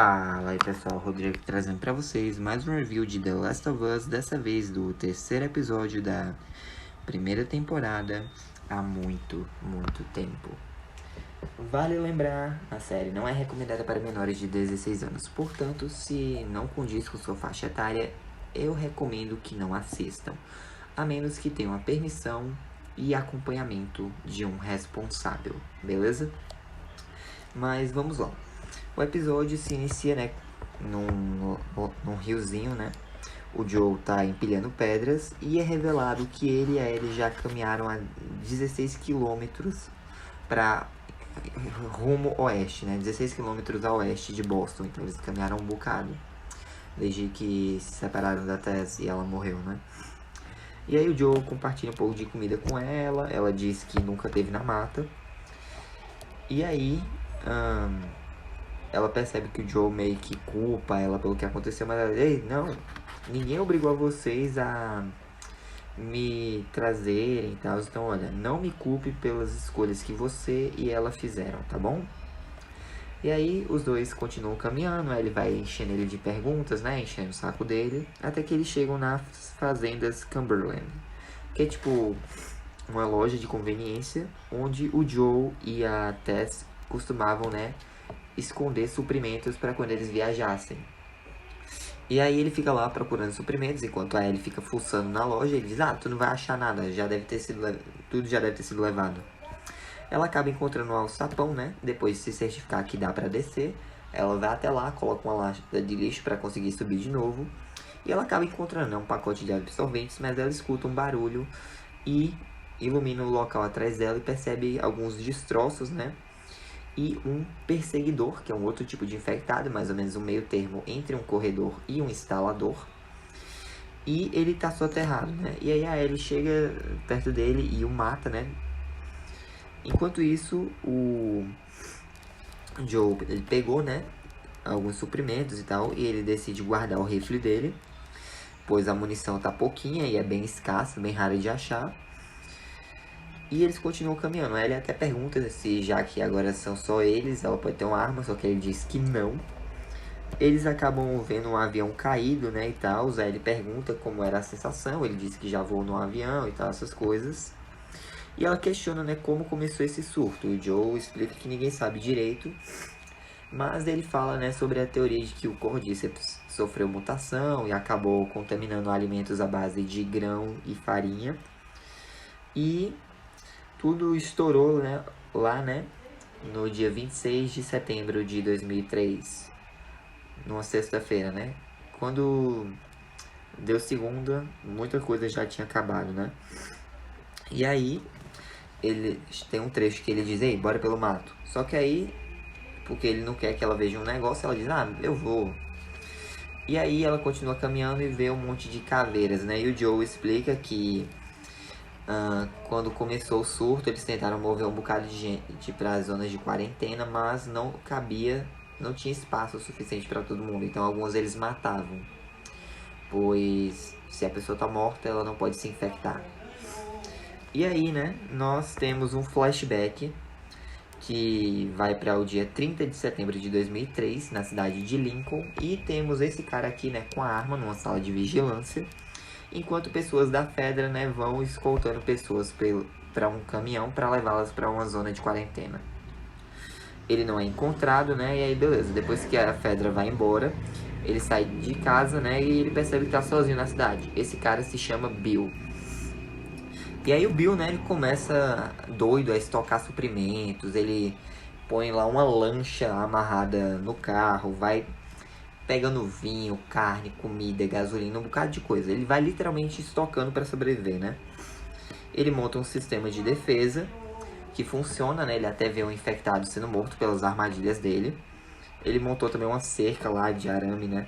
Fala aí pessoal, Rodrigo trazendo pra vocês mais um review de The Last of Us, dessa vez do terceiro episódio da primeira temporada há muito tempo. Vale lembrar, a série não é recomendada para menores de 16 anos, portanto, se não condiz com sua faixa etária, eu recomendo que não assistam, a menos que tenham a permissão e acompanhamento de um responsável, beleza? Mas vamos lá. O episódio se inicia, né, num riozinho, né? O Joel tá empilhando pedras e é revelado que ele e a Ellie já caminharam a 16 quilômetros para rumo oeste, né? 16 quilômetros a oeste de Boston, então eles caminharam um bocado desde que se separaram da Tess e ela morreu, né? E aí o Joel compartilha um pouco de comida com ela, ela diz que nunca teve na mata. E aí ela percebe que o Joel meio que culpa ela pelo que aconteceu, mas ela diz, ei, não, ninguém obrigou a vocês a me trazerem e tal, então olha, não me culpe pelas escolhas que você e ela fizeram, tá bom? E aí os dois continuam caminhando, ele vai enchendo ele de perguntas, né, enchendo o saco dele, até que eles chegam nas fazendas Cumberland, que é tipo uma loja de conveniência, onde o Joel e a Tess costumavam, né, esconder suprimentos para quando eles viajassem. E aí ele fica lá procurando suprimentos, enquanto a Ellie fica fuçando na loja. Ele diz, tu não vai achar nada, tudo já deve ter sido levado. Ela acaba encontrando um alçapão, né, depois de se certificar que dá para descer. Ela vai até lá, coloca uma lata de lixo para conseguir subir de novo. E ela acaba encontrando, né, um pacote de absorventes, mas ela escuta um barulho e ilumina o local atrás dela e percebe alguns destroços, né, e um perseguidor, que é um outro tipo de infectado, mais ou menos um meio termo entre um corredor e um instalador. E ele tá soterrado, né? E aí a Ellie chega perto dele e o mata, né? Enquanto isso, o Joe, ele pegou, né, alguns suprimentos e tal, e ele decide guardar o rifle dele, pois a munição tá pouquinha e é bem escassa, bem rara de achar. E eles continuam caminhando. Ele até pergunta se, já que agora são só eles, ela pode ter uma arma, só que ele diz que não. Eles acabam vendo um avião caído, né, e tal. Aí ele pergunta como era a sensação. Ele diz que já voou num avião e tal, essas coisas. E ela questiona, né, como começou esse surto. O Joe explica que ninguém sabe direito. Mas ele fala, né, sobre a teoria de que o Cordyceps sofreu mutação e acabou contaminando alimentos à base de grão e farinha. E tudo estourou, né, lá, né, no dia 26 de setembro de 2003, numa sexta-feira, né? Quando deu segunda, muita coisa já tinha acabado, né? E aí, ele tem um trecho que ele diz, ei, bora pelo mato. Só que aí, porque ele não quer que ela veja um negócio, ela diz, eu vou. E aí ela continua caminhando e vê um monte de caveiras, né? E o Joe explica que quando começou o surto, eles tentaram mover um bocado de gente para as zonas de quarentena, mas não tinha espaço suficiente para todo mundo. Então alguns eles matavam, pois se a pessoa tá morta, ela não pode se infectar. E aí, né, nós temos um flashback que vai para o dia 30 de setembro de 2003, na cidade de Lincoln. E temos esse cara aqui, né, com a arma numa sala de vigilância, enquanto pessoas da Fedra, né, vão escoltando pessoas para um caminhão para levá-las para uma zona de quarentena. Ele não é encontrado, né, e aí beleza, depois que a Fedra vai embora, ele sai de casa, né, e ele percebe que tá sozinho na cidade. Esse cara se chama Bill. E aí o Bill, né, ele começa doido a estocar suprimentos, ele põe lá uma lancha amarrada no carro, vai pegando vinho, carne, comida, gasolina, um bocado de coisa. Ele vai literalmente estocando para sobreviver, né? Ele monta um sistema de defesa que funciona, né? Ele até vê um infectado sendo morto pelas armadilhas dele. Ele montou também uma cerca lá de arame, né?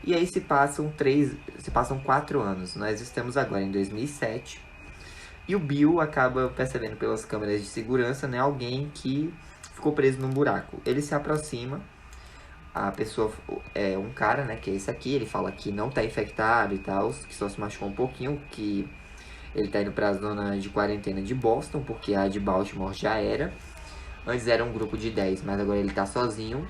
E aí se passam 4 anos. Nós estamos agora em 2007. E o Bill acaba percebendo pelas câmeras de segurança, né? Alguém que ficou preso num buraco. Ele se aproxima. A pessoa é um cara, né, que é esse aqui, ele fala que não tá infectado e tal, que só se machucou um pouquinho, que ele tá indo pra zona de quarentena de Boston, porque a de Baltimore já era. Antes era um grupo de 10, mas agora ele tá sozinho.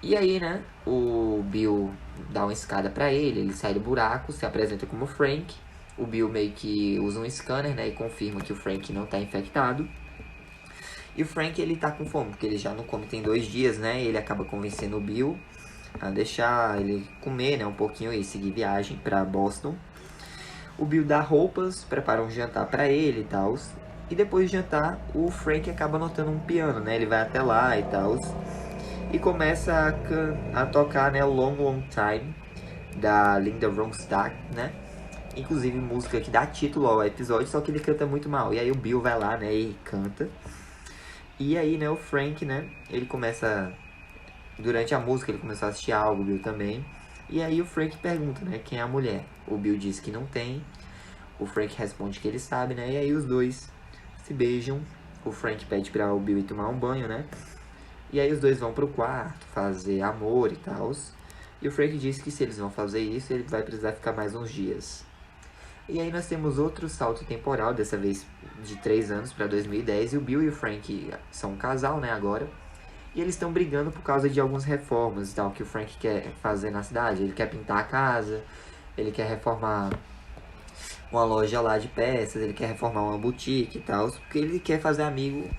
E aí, né, o Bill dá uma escada pra ele sai do buraco, se apresenta como Frank. O Bill meio que usa um scanner, né, e confirma que o Frank não tá infectado. E o Frank, ele tá com fome, porque ele já não come tem 2 dias, né, e ele acaba convencendo o Bill a deixar ele comer, né, um pouquinho e seguir viagem pra Boston. O Bill dá roupas, prepara um jantar pra ele e tal. E depois de jantar, o Frank acaba notando um piano, né, ele vai até lá e tal. E começa a tocar, né, Long Long Time, da Linda Ronstadt, né? Inclusive música que dá título ao episódio, só que ele canta muito mal. E aí o Bill vai lá, né, e canta. E aí, né, o Frank, né, ele começa... Durante a música ele começou a assistir algo, o Bill também. E aí o Frank pergunta, né, quem é a mulher. O Bill diz que não tem. O Frank responde que ele sabe, né? E aí os dois se beijam. O Frank pede pra o Bill ir tomar um banho, né? E aí os dois vão pro quarto fazer amor e tal. E o Frank diz que se eles vão fazer isso, ele vai precisar ficar mais uns dias. E aí nós temos outro salto temporal, dessa vez de 3 anos para 2010. E o Bill e o Frank são um casal, né, agora. E eles estão brigando por causa de algumas reformas e tal, que o Frank quer fazer na cidade. Ele quer pintar a casa, ele quer reformar uma loja lá de peças, ele quer reformar uma boutique e tal. Porque ele quer fazer amigo,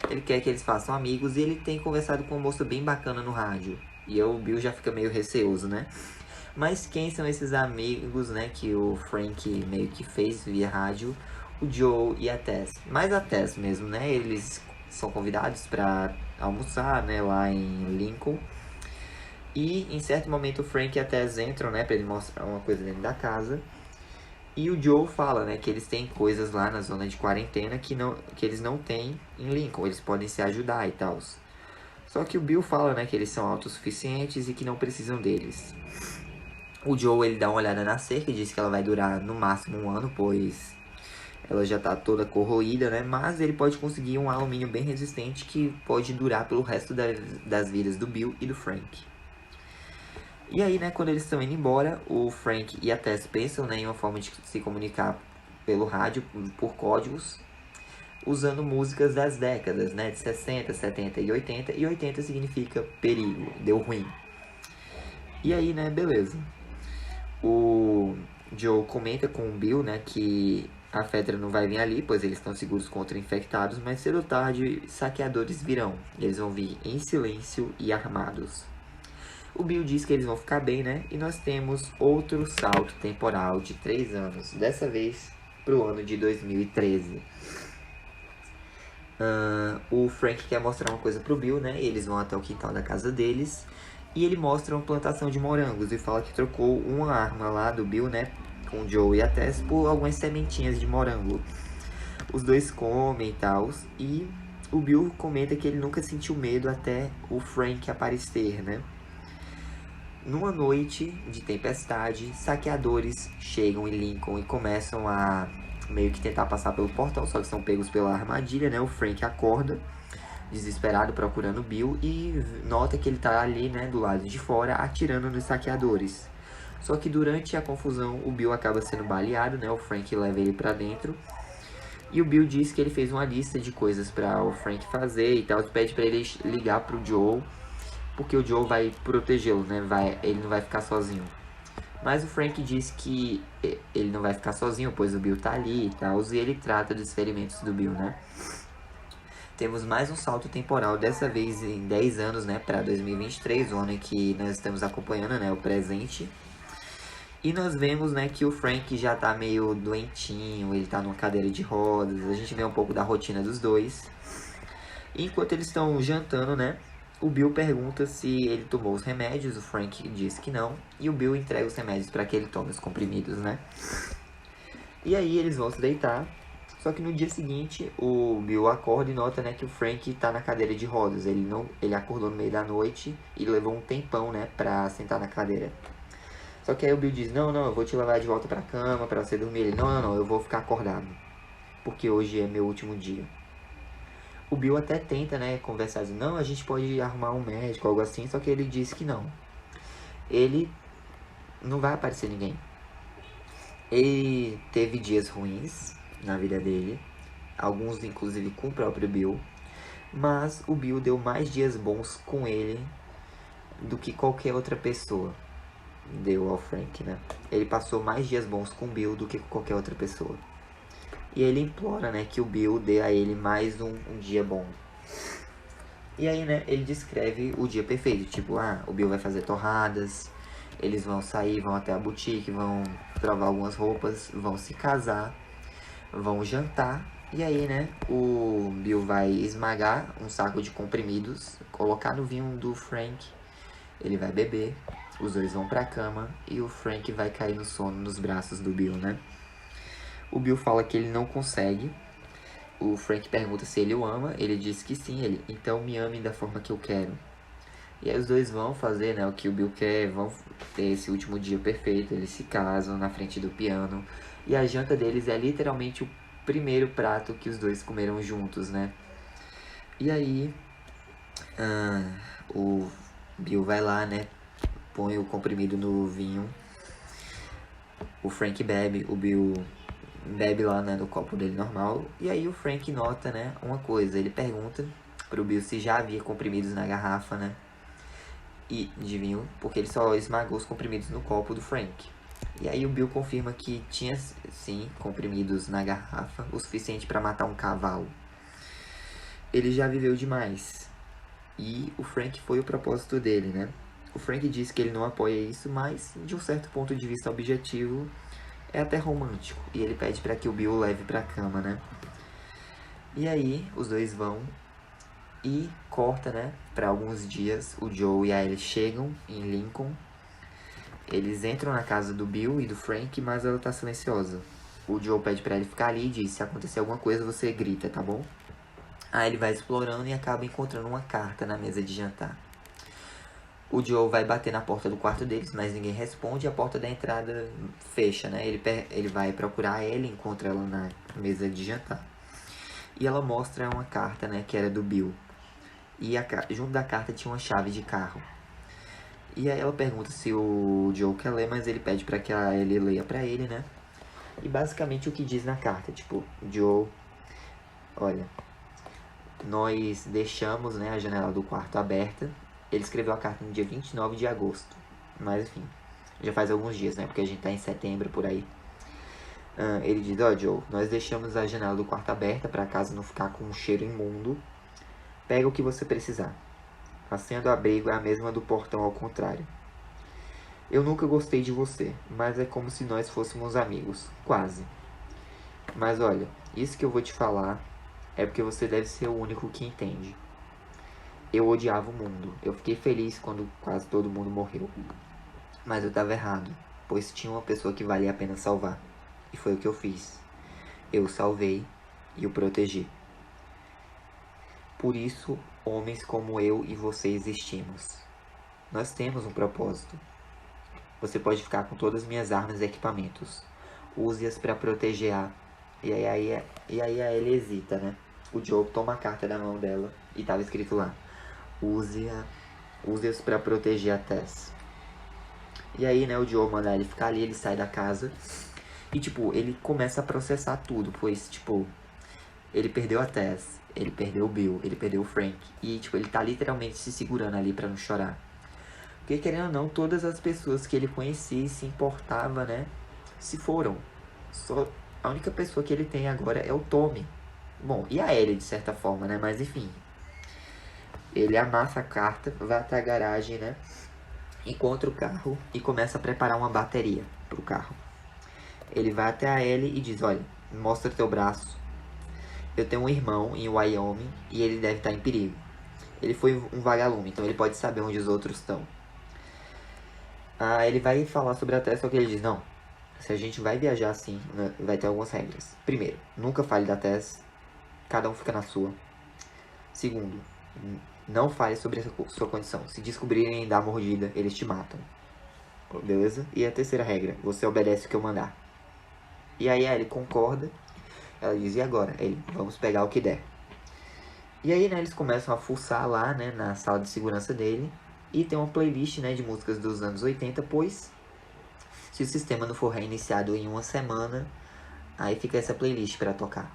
ele quer que eles façam amigos. E ele tem conversado com uma moça bem bacana no rádio. E o Bill já fica meio receoso, né? Mas quem são esses amigos, né, que o Frank meio que fez via rádio? O Joe e a Tess. Mais a Tess mesmo, né? Eles são convidados para almoçar, né, lá em Lincoln. E em certo momento o Frank e a Tess entram, né, para ele mostrar uma coisa dentro da casa. E o Joe fala, né, que eles têm coisas lá na zona de quarentena que eles não têm em Lincoln. Eles podem se ajudar e tal. Só que o Bill fala, né, que eles são autossuficientes e que não precisam deles. O Joe, ele dá uma olhada na cerca e diz que ela vai durar no máximo 1 ano, pois ela já tá toda corroída, né? Mas ele pode conseguir um alumínio bem resistente que pode durar pelo resto das vidas do Bill e do Frank. E aí, né, quando eles estão indo embora, o Frank e a Tess pensam, né, em uma forma de se comunicar pelo rádio, por códigos, usando músicas das décadas, né, de 60, 70 e 80. E 80 significa perigo, deu ruim. E aí, né, beleza. O Joe comenta com o Bill, né, que a Fedra não vai vir ali, pois eles estão seguros contra infectados, mas cedo ou tarde saqueadores virão. Eles vão vir em silêncio e armados. O Bill diz que eles vão ficar bem, né? E nós temos outro salto temporal de 3 anos, dessa vez pro ano de 2013. O Frank quer mostrar uma coisa pro Bill, né? Eles vão até o quintal da casa deles. E ele mostra uma plantação de morangos e fala que trocou uma arma lá do Bill, né, com o Joe e a Tess por algumas sementinhas de morango. Os dois comem e tal. E o Bill comenta que ele nunca sentiu medo até o Frank aparecer, né? Numa noite de tempestade, saqueadores chegam em Lincoln e começam a meio que tentar passar pelo portão, só que são pegos pela armadilha, né? O Frank acorda desesperado procurando Bill e nota que ele tá ali, né, do lado de fora, atirando nos saqueadores. Só que durante a confusão, o Bill acaba sendo baleado, né, o Frank leva ele pra dentro. E o Bill diz que ele fez uma lista de coisas para o Frank fazer e tal, pede para ele ligar pro Joe, porque o Joe vai protegê-lo, né, ele não vai ficar sozinho. Mas o Frank diz que ele não vai ficar sozinho, pois o Bill tá ali e tal, e ele trata dos ferimentos do Bill, né. Temos mais um salto temporal, dessa vez em 10 anos, né, para 2023, o ano em que nós estamos acompanhando, né, o presente. E nós vemos, né, que o Frank já tá meio doentinho, ele tá numa cadeira de rodas, a gente vê um pouco da rotina dos dois. E enquanto eles estão jantando, né, o Bill pergunta se ele tomou os remédios, o Frank diz que não, e o Bill entrega os remédios para que ele tome os comprimidos, né. E aí eles vão se deitar. Só que no dia seguinte, o Bill acorda e nota, né, que o Frank tá na cadeira de rodas. Ele acordou no meio da noite e levou um tempão, né, pra sentar na cadeira. Só que aí o Bill diz, não, eu vou te levar de volta pra cama pra você dormir. Ele, não, eu vou ficar acordado, porque hoje é meu último dia. O Bill até tenta, né, conversar, diz, não, a gente pode arrumar um médico, algo assim, só que ele diz que não. Ele não vai aparecer ninguém. Ele teve dias ruins na vida dele, alguns inclusive com o próprio Bill, mas o Bill deu mais dias bons com ele do que qualquer outra pessoa deu ao Frank, né? Ele passou mais dias bons com o Bill do que com qualquer outra pessoa. E ele implora, né, que o Bill dê a ele mais um dia bom. E aí, né, ele descreve o dia perfeito. Tipo, o Bill vai fazer torradas, eles vão sair, vão até a boutique, vão provar algumas roupas, vão se casar, vão jantar. E aí, né, o Bill vai esmagar um saco de comprimidos, colocar no vinho do Frank, ele vai beber, os dois vão pra cama e o Frank vai cair no sono nos braços do Bill, né? O Bill fala que ele não consegue. O Frank pergunta se ele o ama, ele diz que sim, ele, então me ame da forma que eu quero. E aí os dois vão fazer, né, o que o Bill quer, vão ter esse último dia perfeito, eles se casam na frente do piano. E a janta deles é literalmente o primeiro prato que os dois comeram juntos, né? E aí, o Bill vai lá, né, põe o comprimido no vinho. O Frank bebe, o Bill bebe lá, né, no copo dele normal. E aí o Frank nota, né, uma coisa. Ele pergunta pro Bill se já havia comprimidos na garrafa, né, e de vinho, porque ele só esmagou os comprimidos no copo do Frank. E aí o Bill confirma que tinha, sim, comprimidos na garrafa, o suficiente para matar um cavalo. Ele já viveu demais. E o Frank foi o propósito dele, né? O Frank diz que ele não apoia isso, mas de um certo ponto de vista objetivo, é até romântico. E ele pede para que o Bill o leve pra cama, né? E aí, os dois vão e corta, né? Pra alguns dias, o Joe e a Ellie chegam em Lincoln. Eles entram na casa do Bill e do Frank, mas ela tá silenciosa. O Joe pede pra ele ficar ali e diz, se acontecer alguma coisa, você grita, tá bom? Aí ele vai explorando e acaba encontrando uma carta na mesa de jantar. O Joe vai bater na porta do quarto deles, mas ninguém responde e a porta da entrada fecha, né? Ele vai procurar ela, encontra ela na mesa de jantar. E ela mostra uma carta, né, que era do Bill. E junto da carta tinha uma chave de carro. E aí ela pergunta se o Joe quer ler, mas ele pede pra que ele leia pra ele, né? E basicamente o que diz na carta, tipo, Joe, olha, nós deixamos, né, a janela do quarto aberta. Ele escreveu a carta no dia 29 de agosto. Mas enfim, já faz alguns dias, né? Porque a gente tá em setembro, por aí. Ele diz, Joe, nós deixamos a janela do quarto aberta pra casa não ficar com um cheiro imundo. Pega o que você precisar. A senha do abrigo é a mesma do portão ao contrário. Eu nunca gostei de você, mas é como se nós fôssemos amigos. Quase. Mas olha, isso que eu vou te falar é porque você deve ser o único que entende. Eu odiava o mundo. Eu fiquei feliz quando quase todo mundo morreu. Mas eu estava errado, pois tinha uma pessoa que valia a pena salvar. E foi o que eu fiz. Eu o salvei e o protegi. Por isso, homens como eu e você existimos. Nós temos um propósito. Você pode ficar com todas as minhas armas e equipamentos. Use-as para proteger a... E aí a Ellie hesita, né? O Joe toma a carta da mão dela e estava escrito lá. Use-as para proteger a Tess. E aí, né, o Joe manda ele ficar ali, ele sai da casa. E, tipo, ele começa a processar tudo, pois, tipo, ele perdeu a Tess, ele perdeu o Bill, ele perdeu o Frank. E, tipo, ele tá literalmente se segurando ali pra não chorar. Porque, querendo ou não, todas as pessoas que ele conhecia e se importava, né, se foram. Só a única pessoa que ele tem agora é o Tommy. Bom, e a Ellie, de certa forma, né, mas enfim. Ele amassa a carta, vai até a garagem, né, encontra o carro e começa a preparar uma bateria pro carro. Ele vai até a Ellie e diz, olha, mostra teu braço. Eu tenho um irmão em Wyoming e ele deve estar em perigo. Ele foi um vagalume, então ele pode saber onde os outros estão. Ele vai falar sobre a Tess, só que ele diz, não, se a gente vai viajar assim, vai ter algumas regras. Primeiro, nunca fale da Tess, cada um fica na sua. Segundo, não fale sobre a sua condição. Se descobrirem da mordida, eles te matam. Beleza? E a terceira regra, você obedece o que eu mandar. E aí ele concorda. Ela diz, e agora? Ele, vamos pegar o que der. E aí, né, eles começam a fuçar lá, né, na sala de segurança dele. E tem uma playlist, né, de músicas dos anos 80, pois se o sistema não for reiniciado em uma semana, aí fica essa playlist para tocar.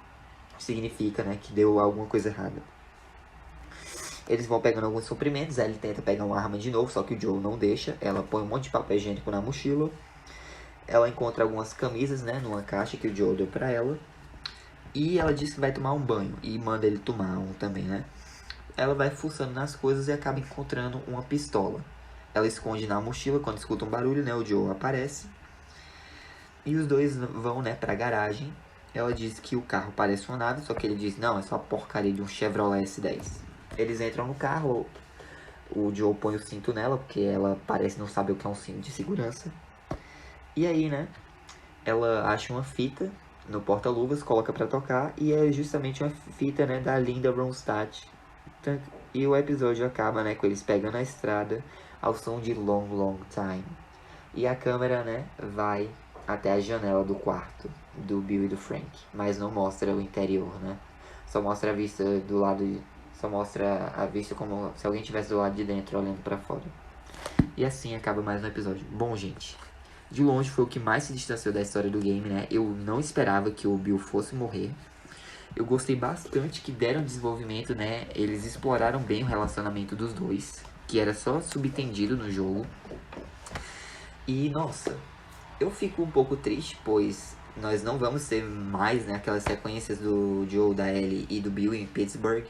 Significa, né, que deu alguma coisa errada. Eles vão pegando alguns suprimentos, aí ele tenta pegar uma arma de novo, só que o Joe não deixa. Ela põe um monte de papel higiênico na mochila. Ela encontra algumas camisas, né, numa caixa que o Joe deu pra ela. E ela diz que vai tomar um banho, e manda ele tomar um também, né. Ela vai fuçando nas coisas e acaba encontrando uma pistola. Ela esconde na mochila, quando escuta um barulho, né, o Joe aparece. E os dois vão, né, pra garagem. Ela diz que o carro parece uma nave, só que ele diz, não, é só a porcaria de um Chevrolet S10. Eles entram no carro, o Joe põe o cinto nela, porque ela parece não saber o que é um cinto de segurança. E aí, né, ela acha uma fita no porta-luvas, coloca pra tocar, e é justamente uma fita, né, da Linda Ronstadt. E o episódio acaba, né, com eles pegando a estrada ao som de Long, Long Time. E a câmera, né, vai até a janela do quarto do Bill e do Frank, mas não mostra o interior, né? Só mostra a vista do lado, só mostra a vista como se alguém estivesse do lado de dentro olhando pra fora. E assim acaba mais um episódio. Bom, gente, de longe foi o que mais se distanciou da história do game, né? Eu não esperava que o Bill fosse morrer. Eu gostei bastante que deram desenvolvimento, né? Eles exploraram bem o relacionamento dos dois, que era só subtendido no jogo. E, nossa, eu fico um pouco triste, pois nós não vamos ter mais, né, aquelas sequências do Joe, da Ellie e do Bill em Pittsburgh.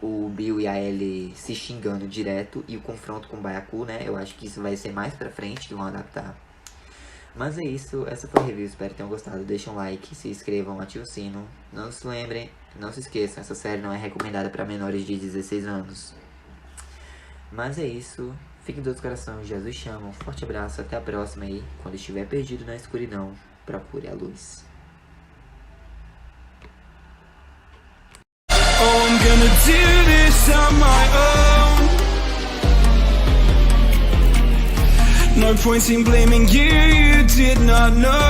O Bill e a Ellie se xingando direto e o confronto com o Byaku, né? Eu acho que isso vai ser mais pra frente, que vão adaptar. Mas é isso, essa foi a review, espero que tenham gostado. Deixem um like, se inscrevam, ativem o sino. Não se lembrem, não se esqueçam, essa série não é recomendada para menores de 16 anos. Mas é isso, fiquem todos coração, Jesus chama, um forte abraço, até a próxima aí. Quando estiver perdido na escuridão, procure a luz. Oh, I'm gonna do this on my own. No point in blaming you, you did not know.